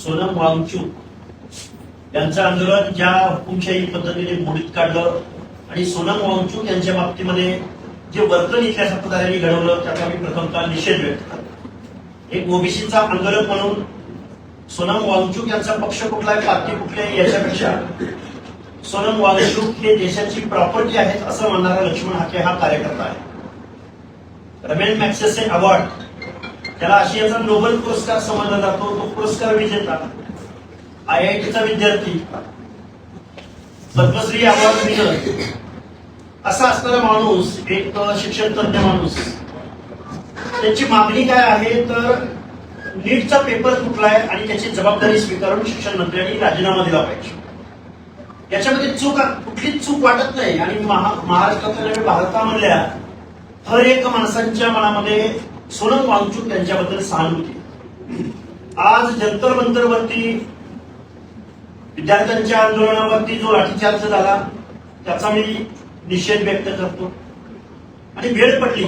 सोनम वांगचुक यांचं आंदोलन ज्या हुकुमशाही पद्धतीने मोडीत काढलं आणि सोनम वांगचुक यांच्या बाबतीमध्ये जे वर्तन इथल्या सत्ताधाऱ्यांनी घडवलं त्याचा मी प्रथमतः निषेध व्यक्त करतो। एक ओबीसीचा आंदोलक म्हणून सोनम वांगचुक यांचा पक्ष कुठला आहे, पार्टी कुठली आहे याच्यापेक्षा सोनम वांगचुक हे देशाची प्रॉपर्टी आहेत असं म्हणणारा लक्ष्मण हाके हा कार्यकर्ता आहे। रमेन मॅग्सेसे अवॉर्ड त्याला आशियाचा नोबेल पुरस्कार समजला जातो, तो पुरस्कार विजेता, IITचा विद्यार्थी, पद्मश्री अवॉर्ड विनर असा असणारा माणूस, एक शिक्षण तज्ञ माणूस, त्याची मागणी काय आहे तर नीटचा पेपर कुठलाय आणि त्याची जबाबदारी स्वीकारून शिक्षण मंत्र्यांनी राजीनामा दिला पाहिजे। याच्यामध्ये चूक कुठलीच चूक वाटत नाही आणि महाराष्ट्रातल्या भारतामधल्या हर एक माणसांच्या मनामध्ये सोनम वांगचुक यांच्याबद्दल सहानुभूती। आज जंतर मंतरवरती विद्यार्थ्यांच्या आंदोलनावरती जो लाठीचार्ज झाला त्याचा मी निषेध व्यक्त करतो आणि वेळ पडली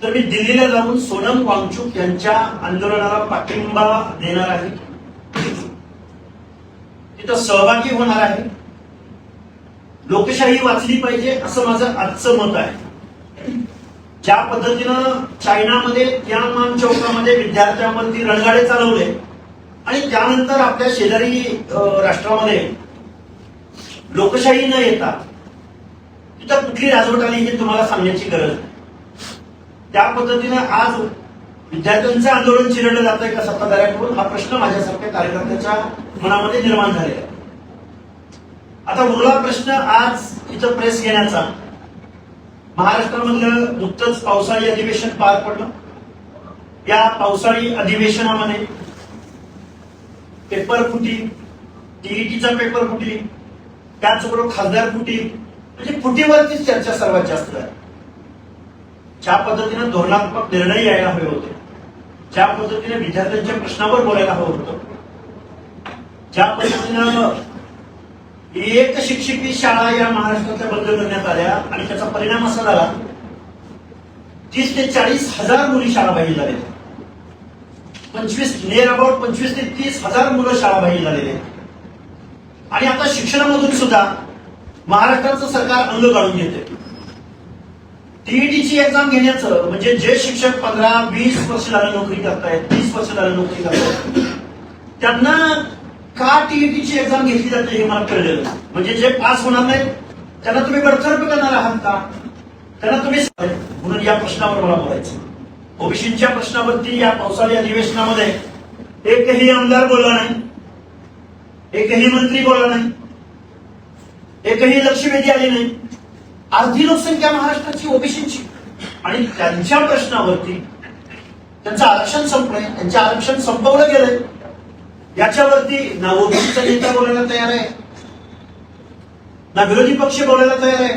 तर मी दिल्लीला जाऊन सोनम वांगचुक यांच्या आंदोलनाला पाठिंबा देणार आहे, तिथं सहभागी होणार आहे। लोकशाही वाचली पाहिजे असं माझं आजचं मत आहे। ज्या पद्धतीनं चायनामध्ये तियानमान चौकामध्ये विद्यार्थ्यांवरती रणगाडे चालवले आणि त्यानंतर आपल्या शेजारी राष्ट्रामध्ये लोकशाही न येता तिथं कुठली राजवट आली हे तुम्हाला सांगण्याची गरज नाही। त्या पद्धतीनं आज विद्यार्थ्यांचं आंदोलन चिरडलं जात आहे का सत्ताधाऱ्यांकडून, हा प्रश्न माझ्यासारख्या कार्यकर्त्याच्या मनामध्ये निर्माण झालेला आहे। आता उरला प्रश्न आज इथं प्रेस घेण्याचा। महाराष्ट्रामधलं नुकतंच पावसाळी अधिवेशन पार पडलं। या पावसाळी अधिवेशनामध्ये पेपर फुटी, टीईटीचा पेपर फुटी, त्याचबरोबर खासदार फुटी, म्हणजे फुटीवरतीच चर्चा सर्वात जास्त आहे। ज्या पद्धतीने धोरणात्मक निर्णय यायला हवे होते, ज्या पद्धतीने विद्यार्थ्यांच्या प्रश्नावर बोलायला हवं होतं, ज्या पद्धतीनं एक शिक्षकी शाळा या महाराष्ट्रातल्या बंद करण्यात आल्या आणि त्याचा परिणाम असा झाला 30 ते 40 हजार मुली शाळाबाह्य झाले, 25 ते 30 हजार मुलं शाळाबाह्य झालेले। आणि आता शिक्षणामधून सुद्धा महाराष्ट्राचं सरकार अंग काढून घेते। टीईटीची एक्झाम घेण्याचं म्हणजे जे शिक्षक 15-20 वर्ष झालं नोकरी करतायत, 30 वर्ष झालं नोकरी करतायत, त्यांना का टीईटीची एक्झाम घेतली जाते हे मला कळलेलं नाही। म्हणजे जे पास होणार नाहीत त्यांना तुम्ही बडतर्फ करणार आहात का, त्यांना तुम्ही, म्हणून या प्रश्नावर मला बोलायचं। ओबीसीच्या प्रश्नावरती या पावसाळी अधिवेशनामध्ये एकही आमदार बोलला नाही, एकही मंत्री बोलला नाही, एकही लक्षवेधी आली नाही। अर्धी लोकसंख्या महाराष्ट्राची ओबीसीची आणि त्यांच्या प्रश्नावरती त्यांचं आरक्षण संपलंय, त्यांचं आरक्षण संपवलं गेलंय, याच्यावरती ना ओबीसीचा नेता बोलायला तयार आहे, ना विरोधी पक्ष बोलायला तयार आहे,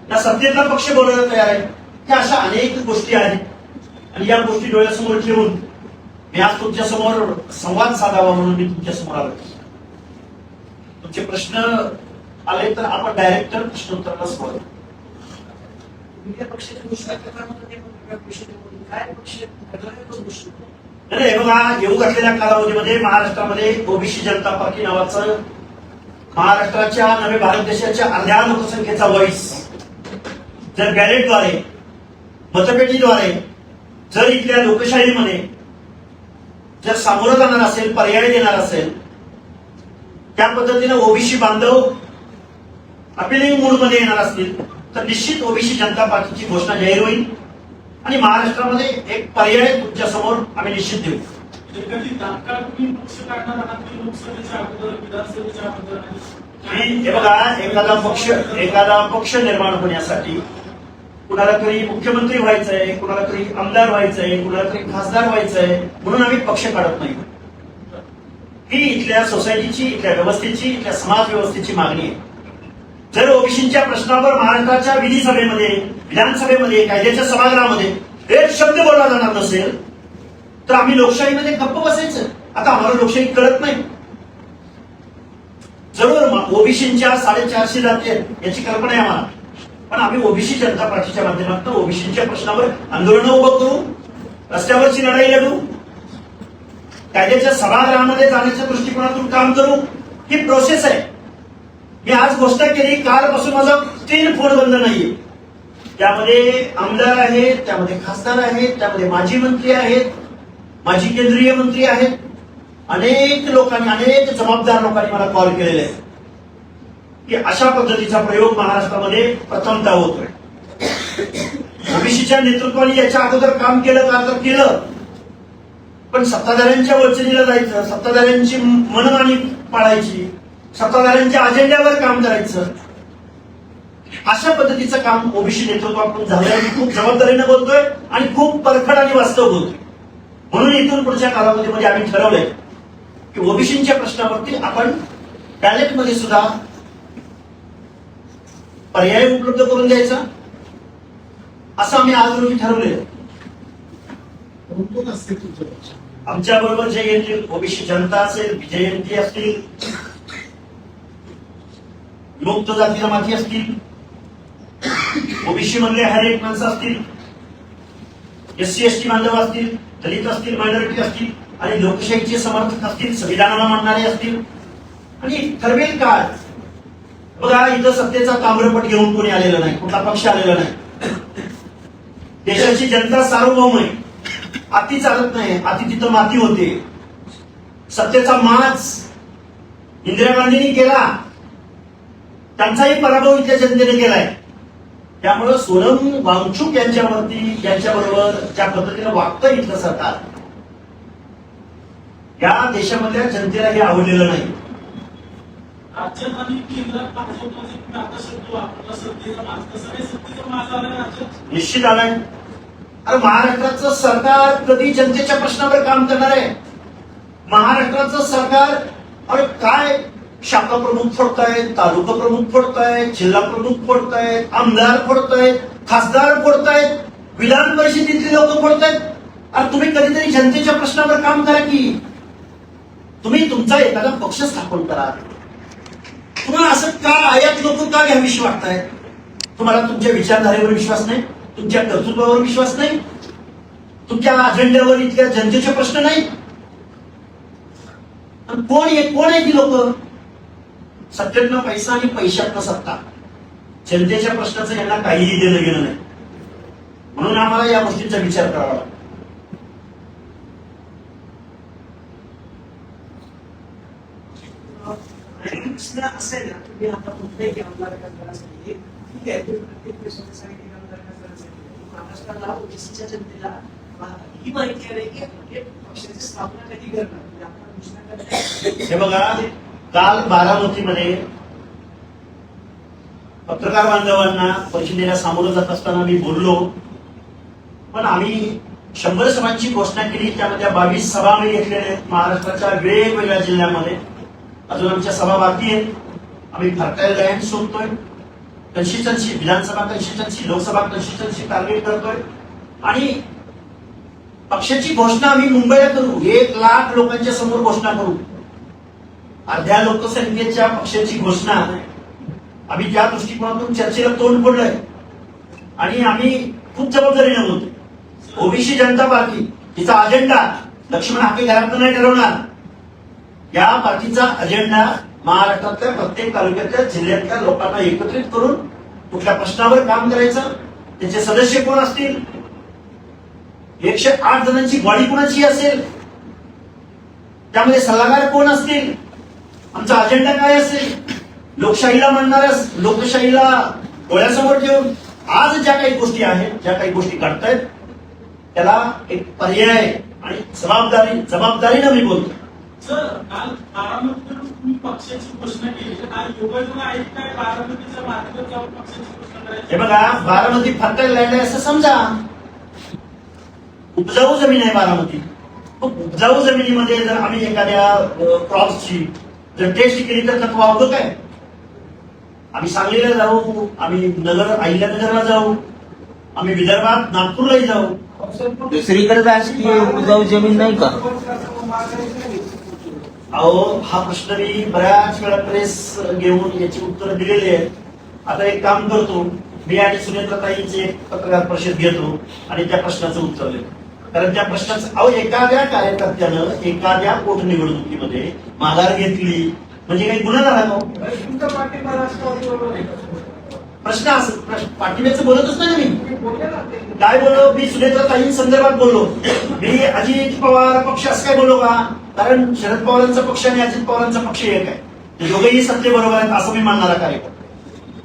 ना सत्तेचा पक्ष बोलायला तयार आहे। त्या अशा अनेक गोष्टी आहेत आणि या गोष्टी डोळ्यासमोर ठेवून मी आज तुमच्या समोर संवाद साधावा म्हणून मी तुमच्या समोर आलो। तुमचे प्रश्न आले तर आपण डायरेक्टर प्रश्नोत्तराला सुरुवात नाही। बघा, येऊ घातलेल्या कालावधीमध्ये महाराष्ट्रामध्ये ओबीसी जनता पार्टी नावाचं महाराष्ट्राच्या नव्हे भारत देशाच्या अर्ध्या लोकसंख्येचा वॉइस जर बॅलेटद्वारे, मतपेटीद्वारे जर इथल्या लोकशाहीमध्ये जर सामोरं जाणार असेल, पर्याय देणार असेल, त्या पद्धतीने ओबीसी बांधव अपिलिंग मूडमध्ये येणार असतील तर निश्चित ओबीसी जनता पार्टीची घोषणा जाहीर होईल आणि महाराष्ट्रामध्ये एक पर्याय तुमच्या समोर आम्ही निश्चित देऊ। हे बघा, एखादा पक्ष निर्माण होण्यासाठी कुणाला तरी मुख्यमंत्री व्हायचंय, कुणाला तरी आमदार व्हायचंय, कुणाला तरी खासदार व्हायचंय म्हणून आम्ही पक्ष काढत नाही। ही इथल्या सोसायटीची, इथल्या व्यवस्थेची, इथल्या समाज व्यवस्थेची मागणी आहे। जर ओबीसीच्या प्रश्नावर महाराष्ट्राच्या विधिसभेमध्ये, विधानसभेमध्ये, कायद्याच्या सभागृहामध्ये एक शब्द बोलला जाणार नसेल तर आम्ही लोकशाहीमध्ये गप्प बसायचं। आता आम्हाला लोकशाही कळत नाही। जरूर ओबीसीच्या 450 जाती आहेत याची कल्पना आहे आम्हाला, पण आम्ही ओबीसी जनता पार्टीच्या माध्यमातून ओबीसीच्या प्रश्नावर आंदोलन उभं करू, रस्त्यावरची लढाई लढू, कायद्याच्या सभागृहामध्ये जाण्याच्या दृष्टिकोनातून काम करू, ही प्रोसेस आहे. मी आज गोष्ट केली, कालपासून माझा 3 फोन बंद नाहीये. त्यामध्ये आमदार आहेत, त्यामध्ये खासदार आहेत, त्यामध्ये माजी मंत्री आहेत, माजी केंद्रीय मंत्री आहेत. अनेक लोकांनी, अनेक जबाबदार लोकांनी मला कॉल केलेले आहे की अशा पद्धतीचा प्रयोग महाराष्ट्रामध्ये प्रथमतः होतोय. ओबीसीच्या नेतृत्वाने याच्या अगोदर काम केलं का तर केलं, पण सत्ताधाऱ्यांच्या वचनीला जायचं, सत्ताधाऱ्यांची मनमानी पाळायची, सत्ताधाऱ्यांच्या अजेंड्यावर काम करायचं, अशा पद्धतीचं काम ओबीसी नेतृत्वातून झालंय. खूप जबाबदारीने बोलतोय आणि खूप परखड आणि वास्तव बोलतोय. म्हणून इथून पुढच्या कालावधीमध्ये आम्ही ठरवलंय की ओबीसीच्या प्रश्नावरती आपण बॅलेटमध्ये सुद्धा पर्याय उपलब्ध करून द्यायचा, असं आम्ही आज रोजी ठरवलेलं. आमच्या बरोबर जयंती ओबीसी जनता असेल, जयंती असतील, मुक्त जाती जमाती असतील, ओबीसी मधले हर एक माणसं असतील, एससी एसटी बांधव असतील, दलित असतील, मायनॉरिटी असतील आणि लोकशाहीचे समर्थक असतील, संविधानाला मानणारे असतील आणि ठरवेल काळ. बघा, इथं सत्तेचा ताम्रपट घेऊन कोणी आलेलं नाही, कुठला पक्ष आलेला नाही. देशाची जनता सार्वभौम आहे. अति चालत नाही, अति तिथं माती होते. सत्तेचा माज इंदिरा गांधींनी केला, त्यांचाही पराभव इथल्या जनतेने केलाय. त्यामुळे सोनम वांगचुक यांच्यावरती, यांच्याबरोबर ज्या पद्धतीने वागतं इथलं सरकार, या देशामधल्या जनतेला हे आवडलेलं नाही. राज्यात आणि केंद्रात भाजपचा आता शब्द वापरला, सत्तेचा माज. कसं काय सत्तेचा माज आला राज्यात? निश्चित आलाय. अरे महाराष्ट्राचं सरकार कधी जनतेच्या प्रश्नावर काम करणार आहे? महाराष्ट्राचं सरकार अरे काय शाखा प्रमुख फोडतायत, तालुका प्रमुख फोडतायत, जिल्हा प्रमुख फोडतायत, आमदार फोडतायत, खासदार फोडतायत, विधान परिषदेतली लोक फोडतायत. अरे तुम्ही कधीतरी जनतेच्या प्रश्नावर काम करा की. तुम्ही तुमचा एखादा पक्ष स्थापन करा. तुम्हाला असं का आयात लोक का घ्यावीशी वाटतायत? तुम्हाला तुमच्या विचारधारेवर विश्वास नाही, तुमच्या कर्तृत्वावर विश्वास नाही, तुमच्या अजेंड्यावर इथल्या जनतेचे प्रश्न नाही. कोण आहे ती लोक? सत्तेतनं पैसा आणि पैशातनं सत्ता. जनतेच्या प्रश्नाचं यांना काहीही देणं घेणं नाही. म्हणून आम्हाला या गोष्टींचा विचार करावा लागतो. असेल ना, तुम्ही आता कुठल्याही आमदार खासदारासाठी ठीक आहे, तुम्ही प्रत्येक प्रश्नासाठी आमदार खासदारासाठी महाराष्ट्राला ओबीसीच्या जनतेला ही माहिती आहे की पक्षाची स्थापना कधी करणार, म्हणजे आपण घोषणा करणार. हे बघा, काल बारामतीमध्ये पत्रकार बांधवांना परिषदेला सामोरं जात असताना मी बोललो, पण आम्ही 100 सभांची घोषणा केली. त्यामध्ये 22 सभा आम्ही घेतलेल्या आहेत महाराष्ट्राच्या वेगवेगळ्या जिल्ह्यांमध्ये. अजून आमच्या सभा बाकी आहेत. आम्ही फर्टाईल लँड शोधतोय, कन्सिस्टन्सी, विधानसभा कन्सिस्टन्सी, लोकसभा कन्सिस्टन्सी टार्गेट करतोय आणि पक्षाची घोषणा आम्ही मुंबईला करू. 1 लाख लोकांच्या समोर घोषणा करू. अर्ध्या लोकसंख्येच्या पक्षाची घोषणा आम्ही त्या दृष्टिकोनातून चर्चेला तोंड फोडलंय आणि आम्ही खूप जबाबदारीने बोलतोय. ओबीसी जनता पार्टी तिचा अजेंडा लक्ष्मण हाके घरात नाही ठरवणार. या पार्टीचा अजेंडा महाराष्ट्रातल्या प्रत्येक तालुक्यातल्या, जिल्ह्यातल्या लोकांना एकत्रित करून कुठल्या प्रश्नावर काम करायचं, त्याचे सदस्य कोण असतील, 108 जणांची बॉडी कोणाची असेल, त्यामध्ये सल्लागार कोण असतील, आमचा अजेंडा काय असेल, लोकशाहीला मानणाऱ्या, लोकशाहीला डोळ्यासमोर ठेवून आज ज्या काही गोष्टी आहेत, ज्या काही गोष्टी घडतायत, त्याला एक पर्याय आणि जबाबदारीनं मी बोलतो. सर, काल बारामतीतून तुम्ही पक्षाची घोषणा केली, काल योगायोग आहे काय बारामतीच्या मार्गावर जाऊन पक्षाची घोषणा करायची? हे बघा, बारामती फर्टाईल लँड आहे असं समजा. उपजाऊ जमीन आहे बारामती. उपजाऊ जमिनीमध्ये जर आम्ही एखाद्या क्रॉप्सची जर टेस्ट केली तर त्यात वावलं काय? आम्ही सांगलीला जाऊ, आम्ही अहिल्यानगरला जाऊ, आम्ही विदर्भात नागपूरलाही जाऊ. दुसरीकडे राजकीय उपजाऊ जमीन नाही का? अहो, हा प्रश्न मी बऱ्याच वेळा प्रेस घेऊन याची उत्तरं दिलेली आहेत. आता एक काम करतो, मी आणि सुनेत्रताईंची एक पत्रकार परिषद घेतो आणि त्या प्रश्नाचं उत्तर देतो. कारण त्या प्रश्नाचं अहो एखाद्या कार्यकर्त्यानं एखाद्या पोटनिवडणुकीमध्ये माघार घेतली म्हणजे काही गुन्हा झाला का हो? तुमचा पाठिंबा राष्ट्रवादीबरोबर आहे का? प्रश्न असं पाठिंब्याचं बोलतच नाही ना मी. तुम्ही बोलले ना ते. काय बोललो मी सुनेत्रा ताईंसंदर्भात बोललो मी अजित पवार पक्ष असं काय बोललो का कारण शरद पवारांचा पक्ष आणि अजित पवारांचा पक्ष एक आहे ते दोघेही सत्तेबरोबर आहेत असं मी मानणारा कार्यक्रम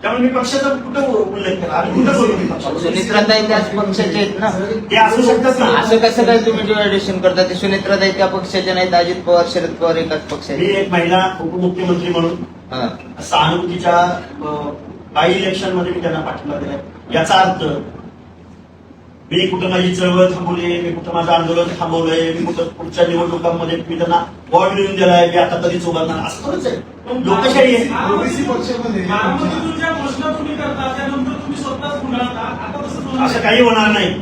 त्यामुळे मी पक्षाचा कुठं उल्लेख केला आणि कुठं बोललो मी पक्षाचा? सुनेत्राताई त्याच पक्षाचे आहेत ना. ते असू शकतात ना असं कसं काय तुम्ही डिवायडेशन करता? ते सुनेत्राताई त्या पक्षाचे नाहीत, अजित पवार शरद पवार एकाच मी पक्षाचे. एक महिला उपमुख्यमंत्री म्हणून हा. सहानुभूतीच्या बाय इलेक्शन मध्ये मी त्यांना पाठिंबा दिलाय याचा अर्थ मी कुठं माझी चळवळ थांबवली मी कुठं माझं आंदोलन थांबवलंय मी कुठं पुढच्या निवडणुकांमध्ये मी त्यांना वॉर्ड लिहून दिलाय मी आता कधीच उभारणार असं थोडंच आहे लोकशाही आहे ओबीसी पक्षामध्ये बारामतीतून ज्या घोषणा तुम्ही करता त्यानंतर तुम्ही स्वतःच गुंडाळता आता तसं होणार असं काही होणार नाही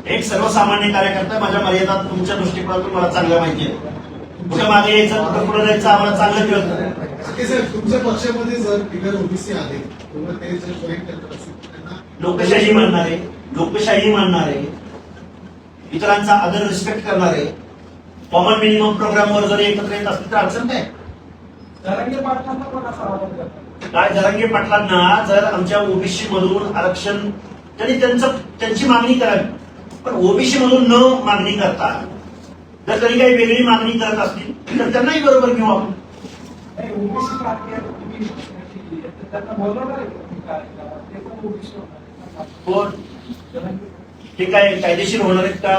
एक सर्वसामान्य कार्यकर्ता माझ्या मर्यादा तुमच्या दृष्टिकोनातून मला चांगलं माहिती आहे कुठं मागे यायचं कुठं पुढे जायचं आम्हाला चांगलं कळतं ओके साहेब, तुमच्या पक्षामध्ये जर फिगर ओबीसी आले किंवा ते जर जॉईन करत असतील तर त्यांना लोकशाही मानणारे इतरांचा आदर रिस्पेक्ट करणारे कॉमन मिनिमम प्रोग्रामवर जर एकत्र येत असतील तर अडचण काय जरांगे पाटलांना पण असा आवाज करतात. काय जरांगे पाटलांना जर आमच्या ओबीसी मधून आरक्षण त्यांची मागणी करावी पण ओबीसी मधून न मागणी करता जर कधी काही वेगळी मागणी करत असतील तर त्यांनाही बरोबर घेऊ आपण नाही, ओबीसी पार्टी आहे, तुम्ही घोषणा केली आहे, तर त्यांना बोलवणार आहे का तुम्ही कार्यक्रमात? ते पण ओबीसी होणार आहे. कोण जरांगे हे काय कायदेशीर होणार आहेत का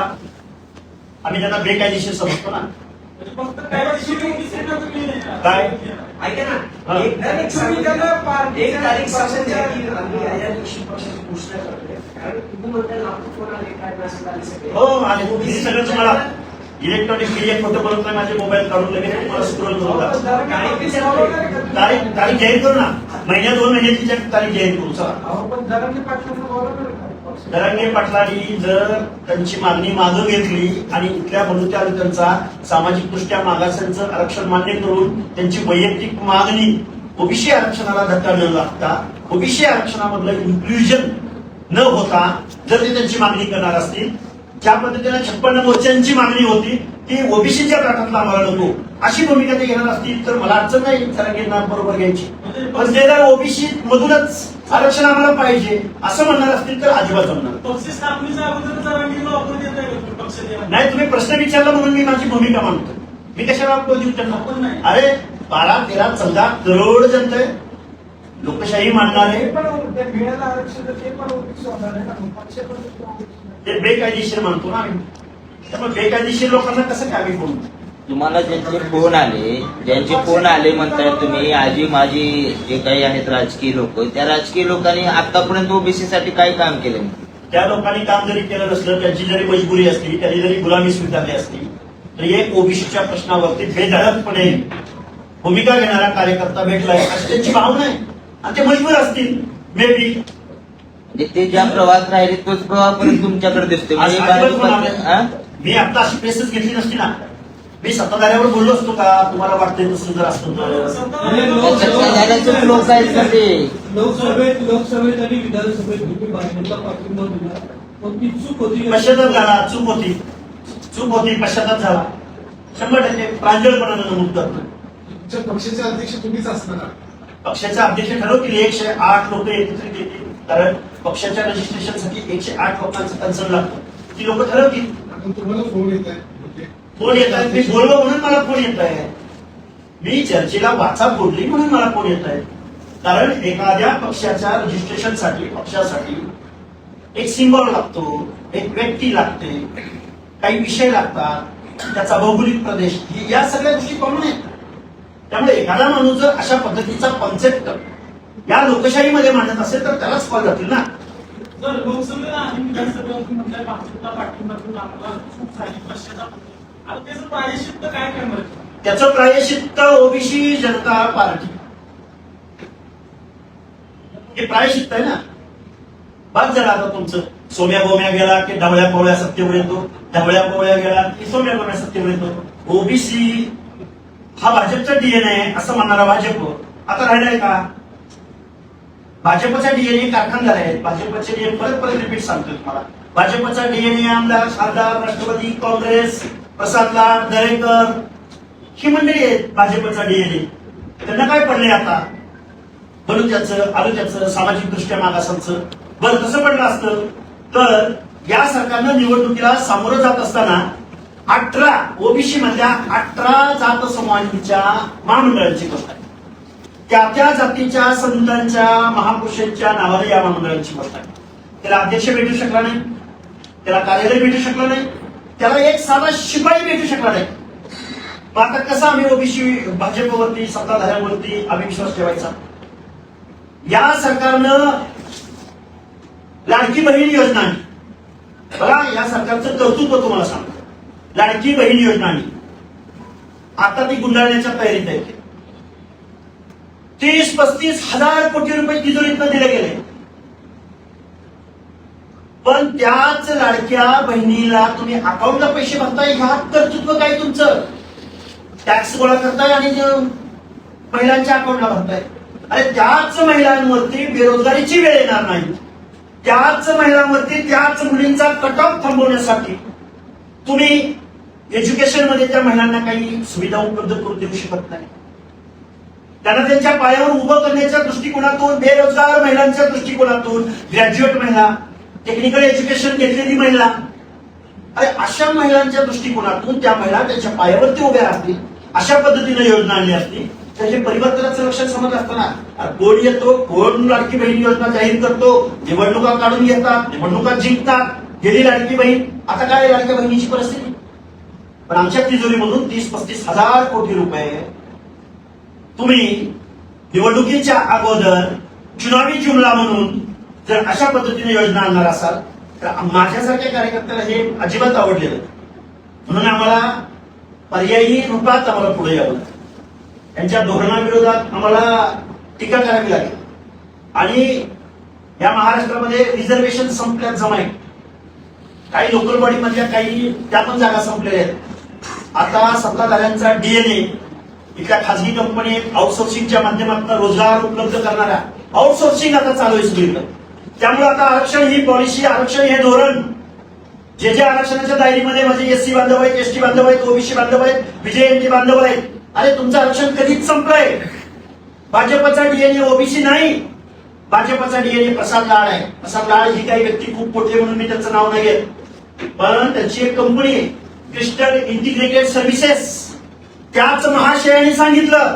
आम्ही त्यांना बेकायदेशीर समजतो ना म्हणजे फक्त कायदेशीर ओबीसी ना तुम्ही काय? ऐका हा. ना एक तारीख सांगून एक तारीख सांगून द्या की आम्ही या दिवशी पक्षाची घोषणा करतोय कारण तुम्ही म्हणताय आपण कोण आले काय मेसेज आले सगळे हो आणि हे सगळं तुम्हाला इलेक्ट्रॉनिक मीडिया खोटं बोलत नाही माझे मोबाईल काढून लगेच तुम्हाला स्क्रोल करून दाखवतो. तारीख जाहीर करू ना महिन्या 2 महिन्याची तारीख जाहीर करू चला पण जरांगे पाटलांना बोलवणार आहे का? दरंगे पाटलांनी जर त्यांची मागणी मागं घेतली आणि इथल्या बलुत्या त्यांचा सामाजिकदृष्ट्या मागासांचं आरक्षण मान्य करून त्यांची वैयक्तिक मागणी ओबीसी आरक्षणाला धक्का न लागता ओबीसी आरक्षणामधलं इन्क्ल्युजन न होता जर ते त्यांची मागणी करणार असतील ज्या पद्धतीने 56 मोर्चांची मागणी होती ती ओबीसीच्या गटातला आम्हाला नको अशी भूमिका ते घेणार असतील तर मला अडचण नाही जरांगेंना बरोबर घ्यायची पण ते जर ओबीसी मधूनच आरक्षण आम्हाला पाहिजे असं म्हणणार असतील तर अजिबात जमणार पक्ष स्थापनेच्या अगोदर जरांगीला ऑफर देत आहे पक्ष द्या नाही तुम्ही प्रश्न विचारला म्हणून मी माझी भूमिका मांडतो मी कशाला आपलं देऊ त्यांना अरे 12, 13, 14 करोड जनता आहे. लोकशाही मानणारे ते पण ते मिळालं आरक्षण तर ते पण ओबीसी होणार आहे ना पक्ष पण OBC ते बेकायदेशीर म्हणतो ना आम्ही त्यामुळे बेकायदेशीर लोकांना कसं काय आम्ही बोलू तुम्हाला ज्यांचे फोन आले म्हणताय तुम्ही आजी माझी जे काही आहेत राजकीय लोक त्या राजकीय लोकांनी आतापर्यंत ओबीसी साठी काय काम केलं? त्या लोकांनी काम जरी केलं नसलं त्यांची जरी मजबुरी असली त्यांनी जरी गुलामी स्वीकारली असली तरी एक ओबीसीच्या प्रश्नावरती बेधडकपणे भूमिका घेणारा कार्यकर्ता भेटलाय अशी त्यांची भावना आहे आणि ते मजबूर असतील मे बी म्हणजे ते ज्या प्रवाहात राहिले तोच प्रवाह परत तुमच्याकडे दिसतोय म्हणजे हा? मी आता अशी प्रेसेस घेतली नसती ना मी सत्ताधाऱ्यावर बोललो असतो का तुम्हाला वाटतंय तसं जर असतं तर सत्ताधाऱ्याचे लोक आहेत का ते? लोकसभेत आणि विधानसभेत तुम्ही भाजपला पाठिंबा दिला पण ती चूक होती पश्चाताप झाला चूक होती पश्चाताप झाला 100% प्रांजळपणानं नमूद करतो तुमच्या पक्षाचे अध्यक्ष तुम्हीच असणार पक्षाचे अध्यक्ष ठरवतील 108 लोक एकत्रित येतील कारण पक्षाच्या रजिस्ट्रेशनसाठी 108 लोकांचं कन्सर्न लागतं ती लोक ठरवतील आपण तुम्हाला फोन येत आहे फोन येत आहेत मी बोललो म्हणून मला फोन येत आहे मी चर्चेला वाचा फोडली म्हणून मला फोन येत आहे कारण एखाद्या पक्षाच्या रजिस्ट्रेशनसाठी पक्षासाठी एक सिंबॉल लागतो एक व्यक्ती लागते काही विषय लागतात त्याचा भौगोलिक प्रदेश या सगळ्या गोष्टी कॉमन आहेत त्यामुळे एखादा माणूस जर अशा पद्धतीचा कॉन्सेप्ट या लोकशाहीमध्ये मांडत असेल तर त्यालाच कॉल जातील ना जर लोकसभेला आणि विधानसभेला म्हटलं भाजपला पाठिंबा देऊन आम्हाला खूप सारी पश्चाताप होतो. आता त्याचं प्रायश्चित्त काय करणार त्याचं प्रायश्चित्त ओबीसी जनता पार्टी हे प्रायश्चित्त आहे ना बाद झाला आता तुमचं सोम्या गोम्या गेला की ढवळ्या पोळ्या सत्तेवर येतो ढवळ्या पोळ्या गेला की सोम्या गोम्या सत्तेवर येतो ओबीसी हा भाजपचा डीएनए आहे असं म्हणणारा भाजप आता राहिलाय का भाजपचा डीएनए कारखानदार आहेत भाजपचे डीएनए परत रिपीट सांगतो तुम्हाला भाजपचा डीएनए आमदार खासदार राष्ट्रवादी काँग्रेस प्रसाद लाड दरेकर ही मंडळी आहेत भाजपचा डीएनए. त्यांना काय पडले आता बलुत्याचं आलुत्याचं सामाजिक दृष्ट्या मागासांचं. बरं कसं पडलं असतं तर या सरकारनं निवडणुकीला सामोरं जात असताना 18 ओबीसी मधल्या 18 जात समूहांच्या महामंडळांची गोष्ट आहे. त्या जातीच्या संतांच्या महापुरुषांच्या नावाने या महामंडळांची गोष्ट आहे. त्याला अध्यक्ष भेटू शकला नाही, त्याला कार्यालय भेटू शकलं नाही, त्याला एक साधा शिपाई भेटू शकला नाही. मग आता कसा आम्ही ओबीसी भाजपवरती सत्ताधाऱ्यांवरती आम्ही विश्वास ठेवायचा. या सरकारनं लाडकी बहीण योजना आणली. बघा या सरकारचं कर्तृत्व तुम्हाला सांगतो. लाडकी बहीण योजना आणली, आता ती गुंडाळण्याच्या तयारीत आहे. 30-35 हजार कोटी रुपये तिजोरीतनं दिले गेले. पण त्याच लाडक्या बहिणीला तुम्ही अकाउंटला पैसे भरताय. ह्यात कर्तृत्व काय तुमचं? टॅक्स गोळा करताय आणि महिलांच्या अकाउंटला भरताय. अरे त्याच महिलांवरती बेरोजगारीची वेळ येणार नाही. त्याच महिलांवरती त्याच मुलींचा कट ऑफ थांबवण्यासाठी तुम्ही एज्युकेशन मध्ये त्या महिलांना काही सुविधा उपलब्ध करून देऊ शकत नाही. त्यांना त्यांच्या पायावर उभं करण्याच्या दृष्टिकोनातून, बेरोजगार महिलांच्या दृष्टिकोनातून, ग्रॅज्युएट महिला, टेक्निकल एज्युकेशन घेतलेली महिला, अरे अशा महिलांच्या दृष्टिकोनातून त्या महिला त्यांच्या पायावरती उभ्या राहतील अशा पद्धतीने योजना आणली असती तर हे परिवर्तनाचं लक्षण समज असताना कोण येतो, कोण लाडकी बहीण योजना जाहीर करतो, निवडणुका काढून घेतात, निवडणुका जिंकतात, गेली लाडकी बहीण. आता काय लाडक्या बहिणीची परिस्थिती? पण आमच्या तिजोरीमधून 30-35 हजार कोटी रुपये तुम्ही निवडणुकीच्या अगोदर चुनावी जुमला म्हणून जर अशा पद्धतीने योजना आणणार असाल तर माझ्यासारख्या कार्यकर्त्याला हे अजिबात आवडलेलं. म्हणून आम्हाला पर्यायी रूपात आम्हाला पुढे यावं लागतं. त्यांच्या धोरणाविरोधात आम्हाला टीका करावी लागेल. आणि या महाराष्ट्रामध्ये रिझर्वेशन संपल्यात जमाय. काही लोकल बॉडी मधल्या काही त्या पण जागा संपलेल्या आहेत. आता सत्ताधाऱ्यांचा डीएनए इथल्या खासगी कंपनी आउटसोर्सिंगच्या माध्यमातून रोजगार उपलब्ध करणाऱ्या आउटसोर्सिंग आता चालू आहे सगळीकडे. त्यामुळे आता आरक्षण ही पॉलिसी, आरक्षण हे धोरण, जे जे आरक्षणाच्या दायरीमध्ये माझे एससी बांधव आहेत, एसटी बांधव आहेत, ओबीसी बांधव आहेत, बीजेएमटी बांधव आहेत, अरे तुमचं आरक्षण कधीच संपलंय. भाजपचा डीएनए ओबीसी नाही, भाजपचा डीएनए प्रसाद लाड आहे. प्रसाद लाड ही काही व्यक्ती खूप मोठी म्हणून मी त्यांचं नाव नाही घेत, पण त्यांची एक कंपनी आहे क्रिस्टल इंटिग्रेटेड सर्व्हिसेस. त्याच महाशयाने सांगितलं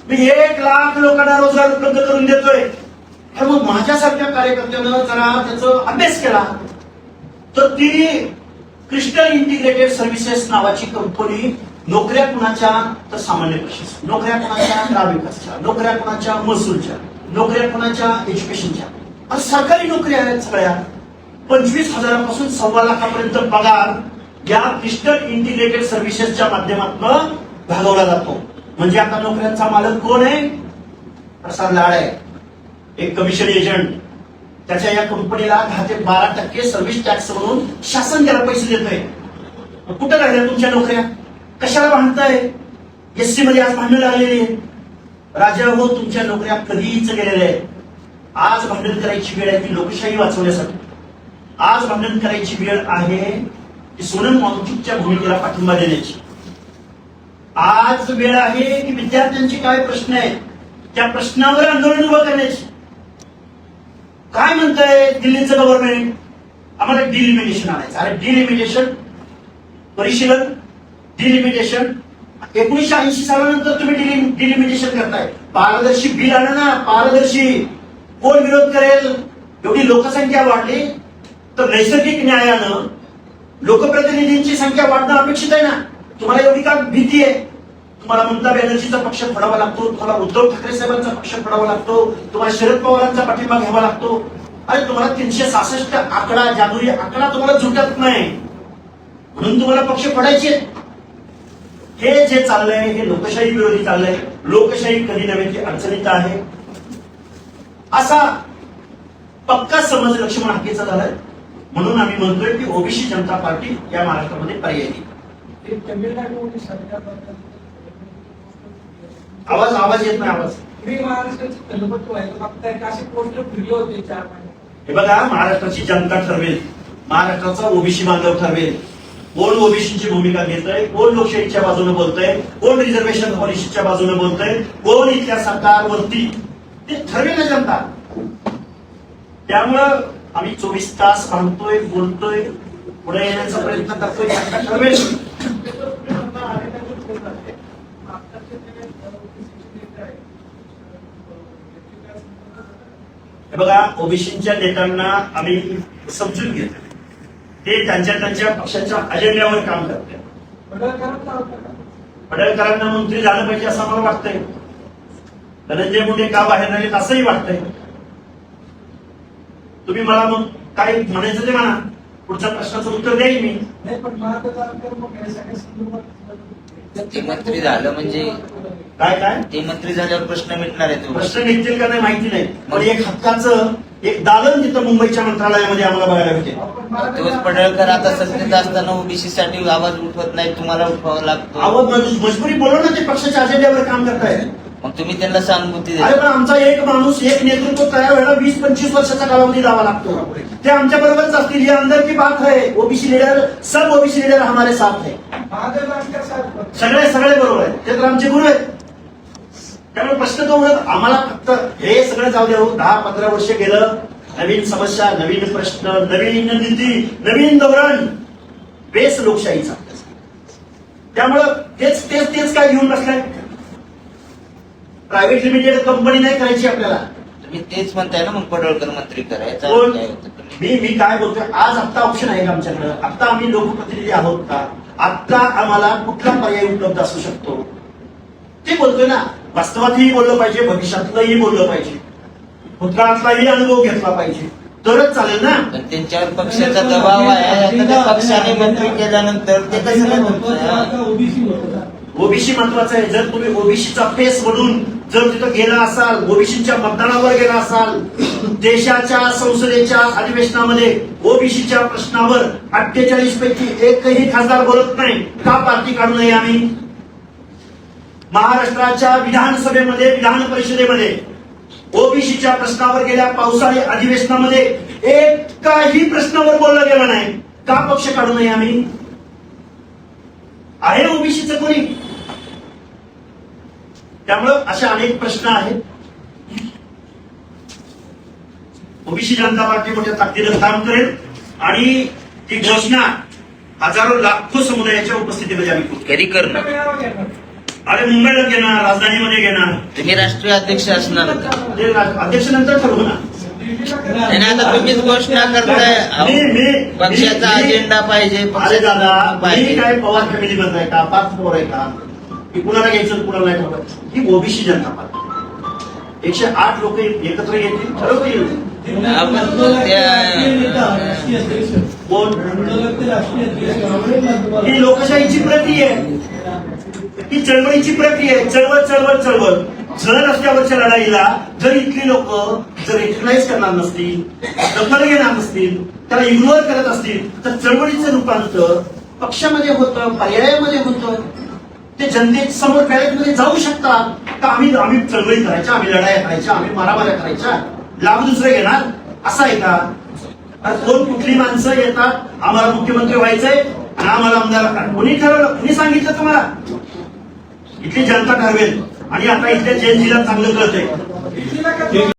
मी 1 लाख लोकांना रोजगार उपलब्ध करून देतोय. मग माझ्यासारख्या कार्यकर्त्यानं जरा त्याचा अभ्यास केला तर ती क्रिस्टल इंटिग्रेटेड सर्व्हिसेस नावाची कंपनी नोकऱ्या कुणाच्या तर सामान्य प्रशासन, नोकऱ्या कुणाच्या ग्रामविकासच्या, नोकऱ्या कुणाच्या महसूलच्या, नोकऱ्या कुणाच्या एज्युकेशनच्या, सरकारी नोकऱ्या आहेत सगळ्या. 25,000पासून 1.25 लाखापर्यंत पगार या क्रिस्टल इंटिग्रेटेड सर्व्हिसेसच्या माध्यमातून भागवला जातो. म्हणजे आता नोकऱ्यांचा मालक कोण आहे? प्रसाद लाड आहे, एक कमिशन एजंट. त्याच्या या कंपनीला 10 ते 12% सर्व्हिस टॅक्स म्हणून शासन त्याला पैसे देत आहे. कुठं राहिल्या तुमच्या नोकऱ्या? कशाला भांडताय? एससी मध्ये आज भांडण लागलेली आहे. राजा हो तुमच्या नोकऱ्या कधीच गेलेल्या आहेत. आज भांडण करायची वेळ आहे ती लोकशाही वाचवण्यासाठी. आज भांडण करायची वेळ आहे की सोनम वांगचुकच्या भूमिकेला पाठिंबा देण्याची. आज वेळ आहे की विद्यार्थ्यांचे काय प्रश्न आहेत त्या प्रश्नावर आंदोलन उभं करण्याची. काय म्हणतंय दिल्लीचं गव्हर्नमेंट? आम्हाला डिलिमिटेशन आणायचं. अरे डिलिमिटेशन, परिशीलन, डिलिमिटेशन 1980 सालानंतर तुम्ही डिलिमिटेशन करताय. पारदर्शी बिल आणा ना, पारदर्शी. कोण विरोध करेल? एवढी लोकसंख्या वाढली तर नैसर्गिक न्यायानं लोकप्रतिनिधींची संख्या वाढणं अपेक्षित आहे ना. तुम्हाला एवढी का भीती आहे? तुम्हाला ममता बॅनर्जीचा पक्ष फोडावा लागतो, तुम्हाला उद्धव ठाकरे साहेबांचा पक्ष फोडावा लागतो, तुम्हाला शरद पवारांचा पाठिंबा घ्यावा लागतो. अरे तुम्हाला 366 आकडा, जादुई आकडा तुम्हाला झुटत नाही म्हणून तुम्हाला पक्ष फोडायचे. हे जे चाललंय हे लोकशाही विरोधी चाललंय. लोकशाही कधी नव्हे ती अडचणीत आहे असा पक्का समज लक्ष्मण हाकेचा झालाय. म्हणून आम्ही म्हणतोय की ओबीसी जनता पार्टी या महाराष्ट्रामध्ये पर्यायी. तमिळनाडूमध्ये सरकार आवाज येत नाही. आवाज महाराष्ट्राची कल्पना व्हायला मागताय का? असे पोस्टर फिरले होते 4 महिने. हे बघा महाराष्ट्राची जनता ठरवेल महाराष्ट्राचा ओबीसी बांधव ठरवेल. कोण ओबीसीची भूमिका घेतोय, कोण लोकशाहीच्या बाजूने बोलतोय, कोण रिझर्वेशन पॉलिसीच्या बाजूने बोलतोय, कोण इथल्या सरकारवरती, ते ठरवेल ना जनता. त्यामुळं आम्ही 24 तास भांडतोय, बोलतोय, पुढे येण्याचा प्रयत्न करतोय, जनता ठरवेल. हे बघा, ओबीसीच्या नेत्यांना आम्ही समजून घेतो, ते त्यांच्या पक्षाच्या अजेंड्यावर काम करतात. पडळकरांना मंत्री झालं पाहिजे असं मला वाटतंय. धनंजय मुंडे का बाहेर नाहीत असंही वाटतंय. तुम्ही मला मग काय म्हणायचं ते म्हणा, पुढच्या प्रश्नाचं उत्तर देईन मी. ते मंत्री झालं म्हणजे काय काय ते मंत्री झाल्यावर प्रश्न मिटणार आहे प्रश्न निघतील का नाही माहिती नाही, पण एक हक्काचं एक दालन तिथं मुंबईच्या मंत्रालयामध्ये आम्हाला बघायला भेटेल. तोच पडळकर आता सत्तेत असताना ओबीसी साठी आवाज उठवत नाही, तुम्हाला उठवावा लागतो. मजबुरी बोलव ना, ते पक्षाच्या अजेंड्यावर काम करताय. मग तुम्ही त्यांना सहानुभूती अरे द्या. पण आमचा एक माणूस, एक नेतृत्व तयार व्हायला 20-25 वर्षाचा कालावधी द्यावा लागतो. ते आमच्या बरोबरच असतील, ही अंदर की बात है. ओबीसी लीडर, सब ओबीसी लीडर हमारे साथ है. सगळे बरोबर आहेत, ते तर आमचे गुरु आहेत. त्यामुळे प्रश्न तो म्हणत आम्हाला फक्त हे सगळं जाऊ द्या. 10-15 वर्ष गेलं, नवीन समस्या, नवीन प्रश्न, नवीन नीती, नवीन धोरण, बेस लोकशाहीचा. त्यामुळं तेच काय घेऊन बसलाय. प्रायव्हेट लिमिटेड कंपनी नाही करायची आपल्याला. तुम्ही तेच म्हणताय ना, मग पडळकर मंत्री करायचं कोण? काय होतं? मी काय बोलतोय, आज आत्ता ऑप्शन आहे का आमच्याकडे? आत्ता आम्ही लोकप्रतिनिधी आहोत का? आत्ता आम्हाला कुठला पर्याय उपलब्ध असू शकतो ते बोलतोय ना. वास्तवातही बोललं पाहिजे, भविष्यातलंही बोललं पाहिजे, भूतकाळातलाही अनुभव घेतला पाहिजे, तरच चालेल ना. पण त्यांच्यावर पक्षाचा दबाव आहे. आता त्या पक्षाने मंत्री केल्यानंतर ते कसं काय होतं? ओबीसी महत्वाचं आहे. जर तुम्ही ओबीसीचा फेस म्हणून जर तिथं गेला असाल, ओबीसीच्या मतदानावर गेला असाल, देशाच्या संसदेच्या अधिवेशनामध्ये ओबीसीच्या प्रश्नावर 48 पैकी एकही खासदार बोलत नाही. का पार्टी काढू नये आम्ही? महाराष्ट्राच्या विधानसभेमध्ये, विधान परिषदेमध्ये ओबीसीच्या प्रश्नावर गेल्या पावसाळी अधिवेशनामध्ये एकाही प्रश्नावर बोललं गेलं नाही. का पक्ष काढू नये आम्ही? आहे ओबीसीचं कोणी? त्यामुळं असे अनेक प्रश्न आहेत. ओबीसी जनता पार्टी मोठ्या ताकदीनं काम करेल आणि ती घोषणा हजारो लाखो समुदायाच्या उपस्थितीमध्ये आम्ही करू. कधी करणार? अरे मुंबईला घेणार, राजधानीमध्ये घेणार, तुम्ही राष्ट्रीय अध्यक्ष असणार होता. ते अध्यक्ष नंतर ठरवू ना. आणि आता तुम्हीच घोषणा करताय पक्षाचा अजेंडा पाहिजे, अरे पक्षाचा दादा, मी पाहिजे. काय पवार फॅमिली मध्ये आहे का, पाच पवार आहे का, की कुणाला घ्यायचं कुणाला नाही ठरवायचं? ही ओबीसी जनता पार्टी 108 लोक एकत्र येतील, ठरवतील. कोण? ही लोकशाहीची प्रक्रिया आहे, ही चळवळीची प्रक्रिया आहे. चळवळ जर रस्त्यावरच्या लढाईला जर इथली लोक जर रेकग्नाइज करणार नसतील, दखल घेणार नसतील, त्याला इग्नोर करत असतील, तर चळवळीचं रूपांतर पक्षामध्ये होतं, पर्यायामध्ये होतं. ते जनतेसमोर बॅलेटमध्ये जाऊ शकतात का आम्ही चळवळी करायच्या, आम्ही लढाया करायच्या, आम्ही मारामाऱ्या करायच्या, लाभ दुसरे घेणार, असं आहे का? कोण कुठली माणसं येतात, आम्हाला मुख्यमंत्री व्हायचंय आणि आम्हाला आमदार, कोणी ठरवलं, कोणी सांगितलं तुम्हाला? इथली जनता ठरवेल. आणि आता इथल्या जेएनजीला चांगलं कळतंय.